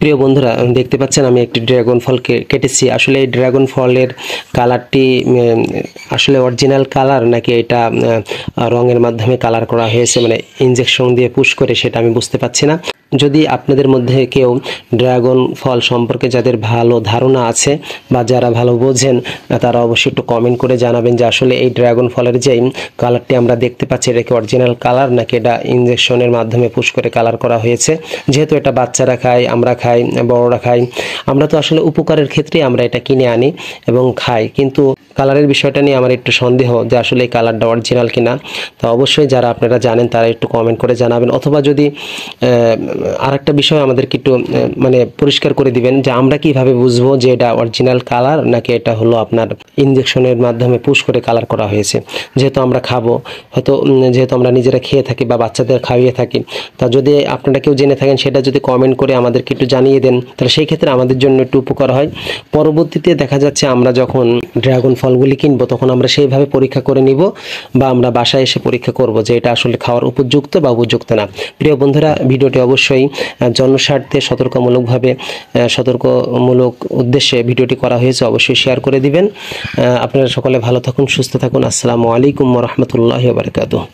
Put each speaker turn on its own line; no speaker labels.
প্রিয় বন্ধুরা, দেখতে পাচ্ছেন আমি একটি ড্রাগন ফল কেটেছি। আসলে এই ড্রাগন ফলের কালারটি আসলে অরিজিনাল কালার নাকি এটা রঙের মাধ্যমে কালার করা হয়েছে, মানে ইনজেকশন দিয়ে পুশ করে, সেটা আমি বুঝতে পারছি না। যদি আপনাদের মধ্যে কেউ ড্রাগন ফল সম্পর্কে যাদের ভালো ধারণা আছে বা যারা ভালো বোঝেন, তারা অবশ্যই একটু কমেন্ট করে জানাবেন যে আসলে এই ড্রাগন ফলের যে কালারটি আমরা দেখতে পাচ্ছি, এটা কি অরিজিনাল কালার নাকি এটা ইনজেকশনের মাধ্যমে পুশ করে কালার করা হয়েছে। যেহেতু এটা বাচ্চারা খায়, আমরা খাই, বড়রা খাই, আমরা তো আসলে উপকারের ক্ষেত্রে আমরা এটা কিনে আনি এবং খাই, কিন্তু কালারের বিষয়টা নিয়ে আমার একটু সন্দেহ যে আসলে এই কালারটা অরিজিনাল কিনা। তো অবশ্যই যারা আপনারা জানেন তারা একটু কমেন্ট করে জানাবেন, অথবা যদি আরেকটা বিষয় আমাদেরকে একটু মানে পরিষ্কার করে দিবেন যে আমরা কিভাবে বুঝবো যে এটা অরিজিনাল কালার নাকি এটা হলো আপনার ইনজেকশনের মাধ্যমে পুশ করে কালার করা হয়েছে। যেহেতু আমরা খাবো, হয়তো যেহেতু আমরা নিজেরা খেয়ে থাকি বা বাচ্চাদের খাইয়ে থাকি, তা যদি আপনারা কেউ জেনে থাকেন সেটা যদি কমেন্ট করে আমাদেরকে একটু জানিয়ে দেন, তাহলে সেই ক্ষেত্রে আমাদের জন্য একটু উপকার হয়। পরবর্তীতে দেখা যাচ্ছে আমরা যখন ড্রাগন ফলগুলি কিনবো তখন আমরা সেইভাবে পরীক্ষা করে নিব বা আমরা বাসায় এসে পরীক্ষা করব যে এটা আসলে খাওয়ার উপযুক্ত বা উপযুক্ত না। প্রিয় বন্ধুরা, ভিডিওটি অবশ্যই জনস্বার্থে সতর্কমূলক উদ্দেশ্যে ভিডিওটি করা হয়েছে, অবশ্যই শেয়ার করে দিবেন। আপনারা সকলে ভালো থাকুন, সুস্থ থাকুন। আসসালামু আলাইকুম ওয়া রাহমাতুল্লাহি ওয়া বারাকাতুহু।